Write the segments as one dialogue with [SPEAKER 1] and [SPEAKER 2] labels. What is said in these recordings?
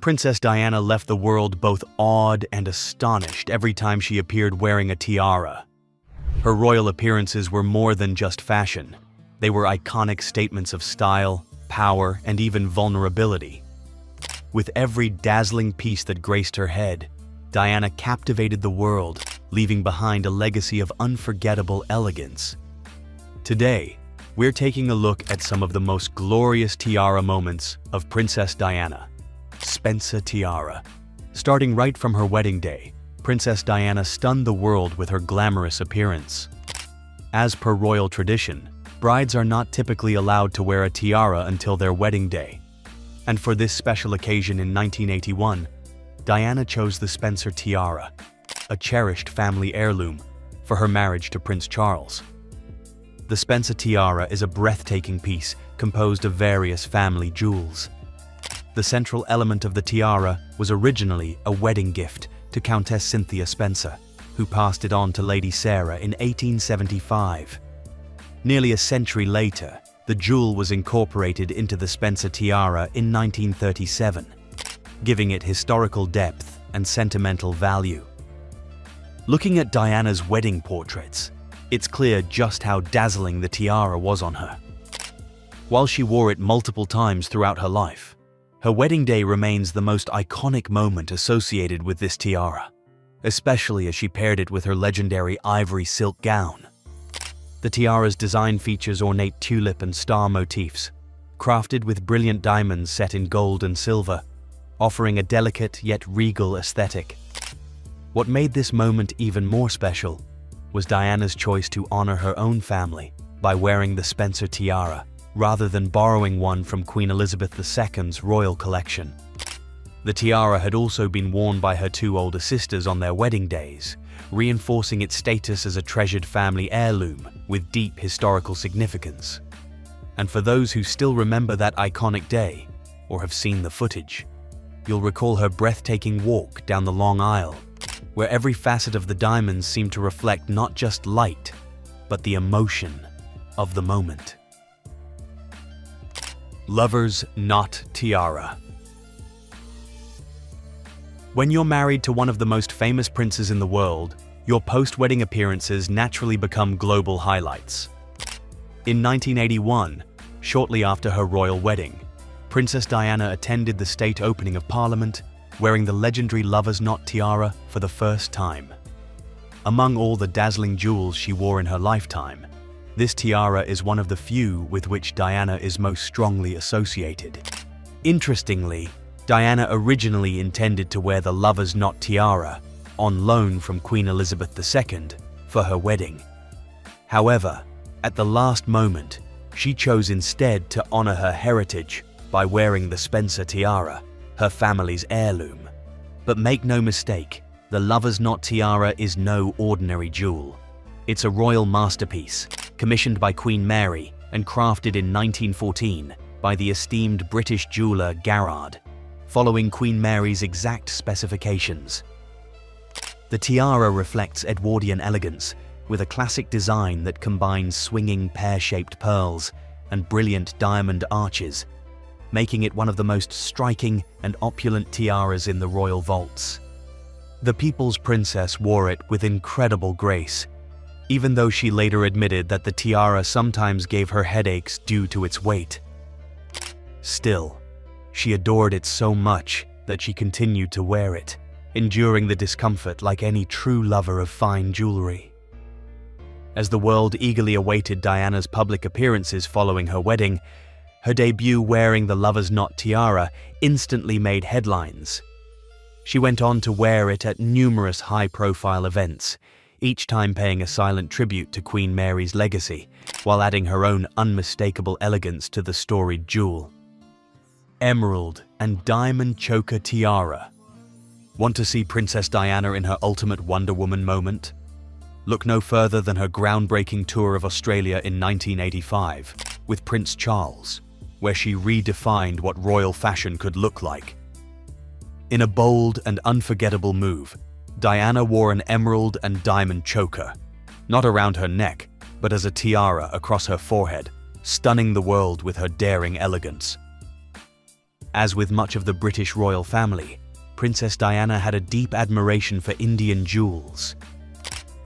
[SPEAKER 1] Princess Diana left the world both awed and astonished every time she appeared wearing a tiara. Her royal appearances were more than just fashion. They were iconic statements of style, power, and even vulnerability. With every dazzling piece that graced her head, Diana captivated the world, leaving behind a legacy of unforgettable elegance. Today, we're taking a look at some of the most glorious tiara moments of Princess Diana. Spencer Tiara. Starting right from her wedding day, Princess Diana stunned the world with her glamorous appearance. As per royal tradition, brides are not typically allowed to wear a tiara until their wedding day. And for this special occasion in 1981, Diana chose the Spencer Tiara, a cherished family heirloom, for her marriage to Prince Charles. The Spencer Tiara is a breathtaking piece composed of various family jewels. The central element of the tiara was originally a wedding gift to Countess Cynthia Spencer, who passed it on to Lady Sarah in 1875. Nearly a century later, the jewel was incorporated into the Spencer Tiara in 1937, giving it historical depth and sentimental value. Looking at Diana's wedding portraits, it's clear just how dazzling the tiara was on her. While she wore it multiple times throughout her life, her wedding day remains the most iconic moment associated with this tiara, especially as she paired it with her legendary ivory silk gown. The tiara's design features ornate tulip and star motifs, crafted with brilliant diamonds set in gold and silver, offering a delicate yet regal aesthetic. What made this moment even more special was Diana's choice to honor her own family by wearing the Spencer Tiara, rather than borrowing one from Queen Elizabeth II's royal collection. The tiara had also been worn by her two older sisters on their wedding days, reinforcing its status as a treasured family heirloom with deep historical significance. And for those who still remember that iconic day, or have seen the footage, you'll recall her breathtaking walk down the long aisle, where every facet of the diamonds seemed to reflect not just light, but the emotion of the moment. Lover's Knot Tiara. When you're married to one of the most famous princes in the world, your post-wedding appearances naturally become global highlights. In 1981, shortly after her royal wedding, Princess Diana attended the state opening of Parliament, wearing the legendary Lover's Knot Tiara for the first time. Among all the dazzling jewels she wore in her lifetime, this tiara is one of the few with which Diana is most strongly associated. Interestingly, Diana originally intended to wear the Lover's Knot Tiara, on loan from Queen Elizabeth II, for her wedding. However, at the last moment, she chose instead to honor her heritage by wearing the Spencer Tiara, her family's heirloom. But make no mistake, the Lover's Knot Tiara is no ordinary jewel. It's a royal masterpiece, commissioned by Queen Mary and crafted in 1914 by the esteemed British jeweler Garrard, following Queen Mary's exact specifications. The tiara reflects Edwardian elegance, with a classic design that combines swinging pear-shaped pearls and brilliant diamond arches, making it one of the most striking and opulent tiaras in the royal vaults. The People's Princess wore it with incredible grace, even though she later admitted that the tiara sometimes gave her headaches due to its weight. Still, she adored it so much that she continued to wear it, enduring the discomfort like any true lover of fine jewelry. As the world eagerly awaited Diana's public appearances following her wedding, her debut wearing the Lover's Knot Tiara instantly made headlines. She went on to wear it at numerous high-profile events, each time paying a silent tribute to Queen Mary's legacy, while adding her own unmistakable elegance to the storied jewel. Emerald and Diamond Choker Tiara. Want to see Princess Diana in her ultimate Wonder Woman moment? Look no further than her groundbreaking tour of Australia in 1985 with Prince Charles, where she redefined what royal fashion could look like. In a bold and unforgettable move, Diana wore an emerald and diamond choker, not around her neck, but as a tiara across her forehead, stunning the world with her daring elegance. As with much of the British royal family, Princess Diana had a deep admiration for Indian jewels.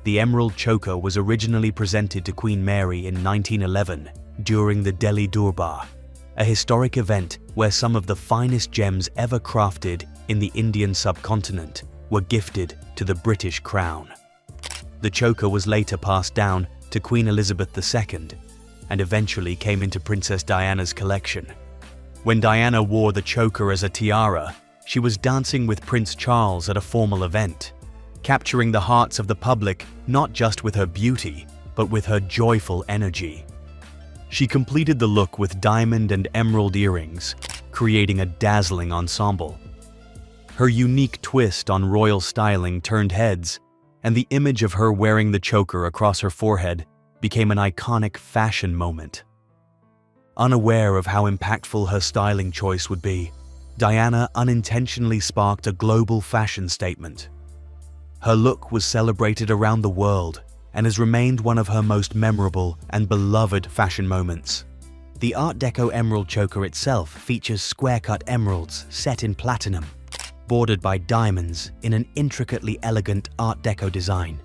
[SPEAKER 1] The emerald choker was originally presented to Queen Mary in 1911 during the Delhi Durbar, a historic event where some of the finest gems ever crafted in the Indian subcontinent were gifted to the British crown. The choker was later passed down to Queen Elizabeth II and eventually came into Princess Diana's collection. When Diana wore the choker as a tiara, she was dancing with Prince Charles at a formal event, capturing the hearts of the public not just with her beauty, but with her joyful energy. She completed the look with diamond and emerald earrings, creating a dazzling ensemble. Her unique twist on royal styling turned heads, and the image of her wearing the choker across her forehead became an iconic fashion moment. Unaware of how impactful her styling choice would be, Diana unintentionally sparked a global fashion statement. Her look was celebrated around the world and has remained one of her most memorable and beloved fashion moments. The Art Deco emerald choker itself features square-cut emeralds set in platinum, bordered by diamonds in an intricately elegant Art Deco design.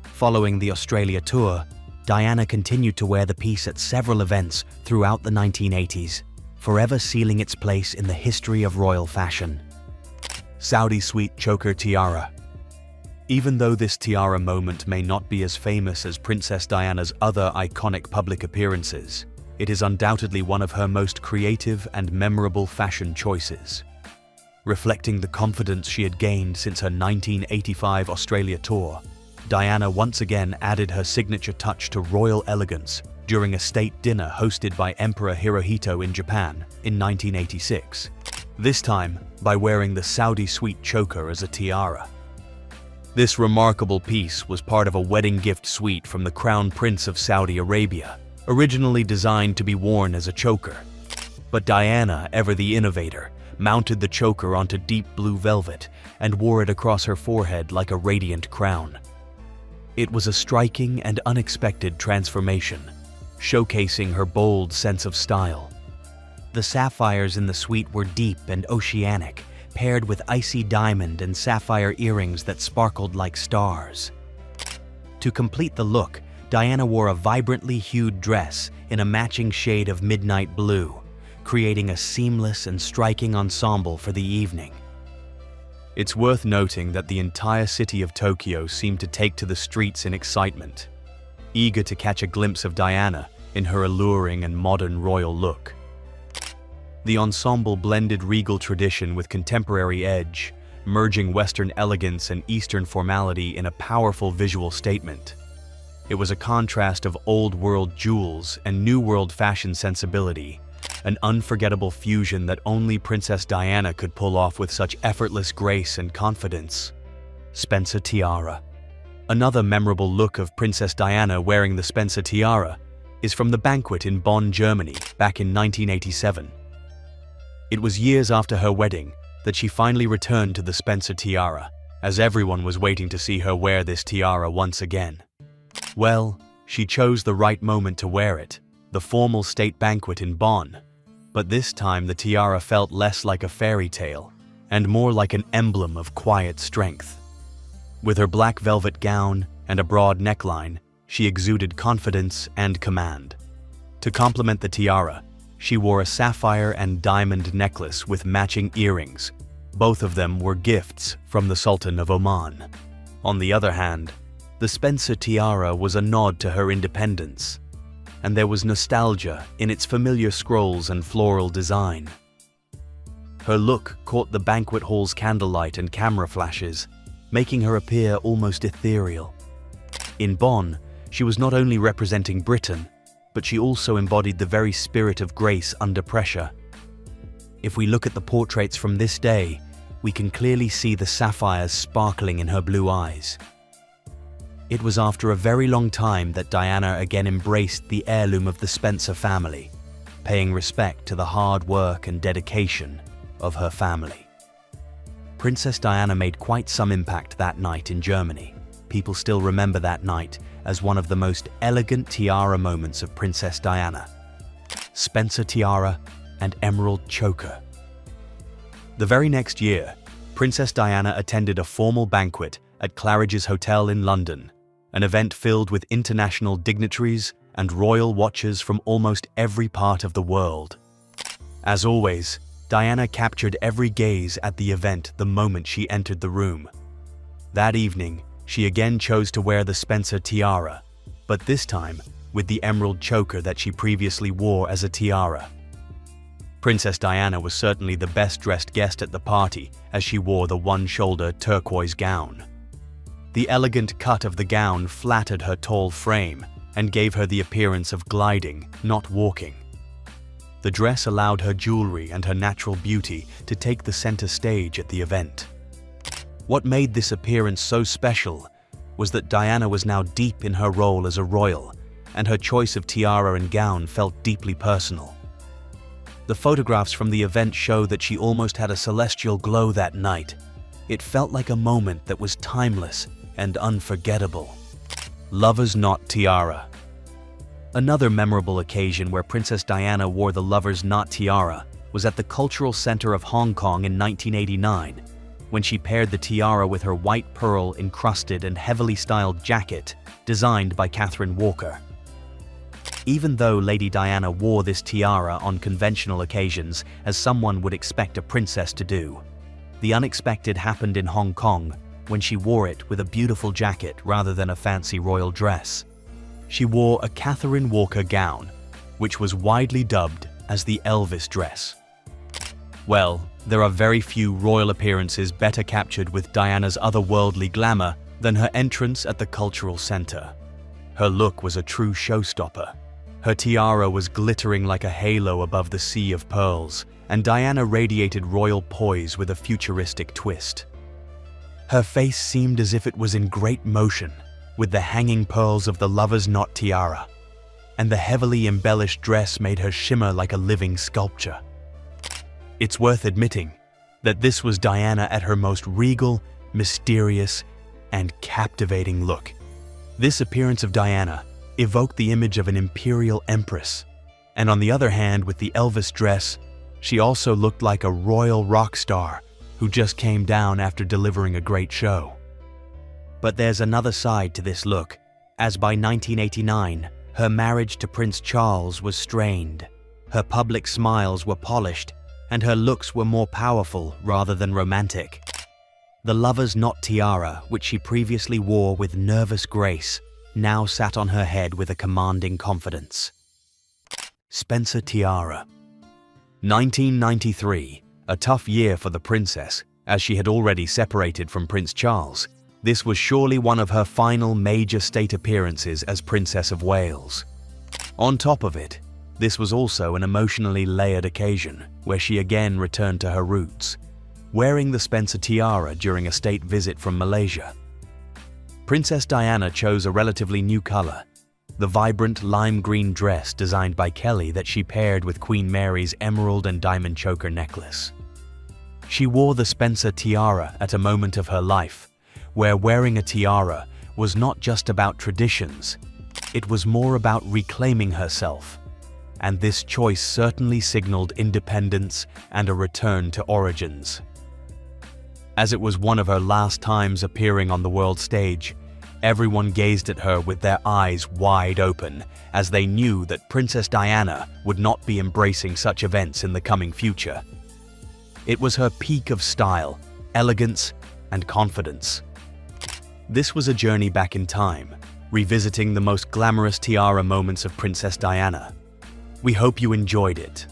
[SPEAKER 1] Following the Australia tour, Diana continued to wear the piece at several events throughout the 1980s, forever sealing its place in the history of royal fashion. Saudi Sweet Choker Tiara. Even though this tiara moment may not be as famous as Princess Diana's other iconic public appearances, it is undoubtedly one of her most creative and memorable fashion choices. Reflecting the confidence she had gained since her 1985 Australia tour, Diana once again added her signature touch to royal elegance during a state dinner hosted by Emperor Hirohito in Japan in 1986, this time by wearing the Saudi Sweet Choker as a tiara. This remarkable piece was part of a wedding gift suite from the Crown Prince of Saudi Arabia, originally designed to be worn as a choker. But Diana, ever the innovator, mounted the choker onto deep blue velvet and wore it across her forehead like a radiant crown. It was a striking and unexpected transformation, showcasing her bold sense of style. The sapphires in the suite were deep and oceanic, paired with icy diamond and sapphire earrings that sparkled like stars. To complete the look, Diana wore a vibrantly hued dress in a matching shade of midnight blue, creating a seamless and striking ensemble for the evening. It's worth noting that the entire city of Tokyo seemed to take to the streets in excitement, eager to catch a glimpse of Diana in her alluring and modern royal look. The ensemble blended regal tradition with contemporary edge, merging Western elegance and Eastern formality in a powerful visual statement. It was a contrast of old-world jewels and new-world fashion sensibility, an unforgettable fusion that only Princess Diana could pull off with such effortless grace and confidence. Spencer Tiara. Another memorable look of Princess Diana wearing the Spencer Tiara is from the banquet in Bonn, Germany, back in 1987. It was years after her wedding that she finally returned to the Spencer Tiara, as everyone was waiting to see her wear this tiara once again. Well, she chose the right moment to wear it, the formal state banquet in Bonn. But this time the tiara felt less like a fairy tale and more like an emblem of quiet strength. With her black velvet gown and a broad neckline, she exuded confidence and command. To complement the tiara, she wore a sapphire and diamond necklace with matching earrings. Both of them were gifts from the Sultan of Oman. On the other hand, the Spencer Tiara was a nod to her independence, and there was nostalgia in its familiar scrolls and floral design. Her look caught the banquet hall's candlelight and camera flashes, making her appear almost ethereal. In Bonn, she was not only representing Britain, but she also embodied the very spirit of grace under pressure. If we look at the portraits from this day, we can clearly see the sapphires sparkling in her blue eyes. It was after a very long time that Diana again embraced the heirloom of the Spencer family, paying respect to the hard work and dedication of her family. Princess Diana made quite some impact that night in Germany. People still remember that night as one of the most elegant tiara moments of Princess Diana. Spencer Tiara and Emerald Choker. The very next year, Princess Diana attended a formal banquet at Claridge's Hotel in London, an event filled with international dignitaries and royal watchers from almost every part of the world. As always, Diana captured every gaze at the event the moment she entered the room. That evening, she again chose to wear the Spencer tiara, but this time with the emerald choker that she previously wore as a tiara. Princess Diana was certainly the best-dressed guest at the party as she wore the one-shoulder turquoise gown. The elegant cut of the gown flattered her tall frame and gave her the appearance of gliding, not walking. The dress allowed her jewelry and her natural beauty to take the center stage at the event. What made this appearance so special was that Diana was now deep in her role as a royal, and her choice of tiara and gown felt deeply personal. The photographs from the event show that she almost had a celestial glow that night. It felt like a moment that was timeless and unforgettable. Lover's Knot Tiara. Another memorable occasion where Princess Diana wore the Lover's Knot Tiara was at the Cultural Center of Hong Kong in 1989, when she paired the tiara with her white pearl encrusted and heavily styled jacket designed by Catherine Walker. Even though Lady Diana wore this tiara on conventional occasions as someone would expect a princess to do, the unexpected happened in Hong Kong when she wore it with a beautiful jacket rather than a fancy royal dress. She wore a Catherine Walker gown, which was widely dubbed as the Elvis dress. Well, there are very few royal appearances better captured with Diana's otherworldly glamour than her entrance at the Cultural Center. Her look was a true showstopper. Her tiara was glittering like a halo above the sea of pearls, and Diana radiated royal poise with a futuristic twist. Her face seemed as if it was in great motion, with the hanging pearls of the Lover's Knot tiara, and the heavily embellished dress made her shimmer like a living sculpture. It's worth admitting that this was Diana at her most regal, mysterious, and captivating look. This appearance of Diana evoked the image of an imperial empress, and on the other hand, with the Elvis dress, she also looked like a royal rock star who just came down after delivering a great show. But there's another side to this look, as by 1989, her marriage to Prince Charles was strained. Her public smiles were polished, and her looks were more powerful rather than romantic. The Lover's Knot tiara, which she previously wore with nervous grace, now sat on her head with a commanding confidence. Spencer tiara. 1993, a tough year for the princess, as she had already separated from Prince Charles. This was surely one of her final major state appearances as Princess of Wales. On top of it, this was also an emotionally layered occasion, where she again returned to her roots, wearing the Spencer tiara during a state visit from Malaysia. Princess Diana chose a relatively new color, the vibrant lime green dress designed by Kelly that she paired with Queen Mary's emerald and diamond choker necklace. She wore the Spencer tiara at a moment of her life, where wearing a tiara was not just about traditions, it was more about reclaiming herself, and this choice certainly signaled independence and a return to origins. As it was one of her last times appearing on the world stage, everyone gazed at her with their eyes wide open, as they knew that Princess Diana would not be embracing such events in the coming future. It was her peak of style, elegance, and confidence. This was a journey back in time, revisiting the most glamorous tiara moments of Princess Diana. We hope you enjoyed it.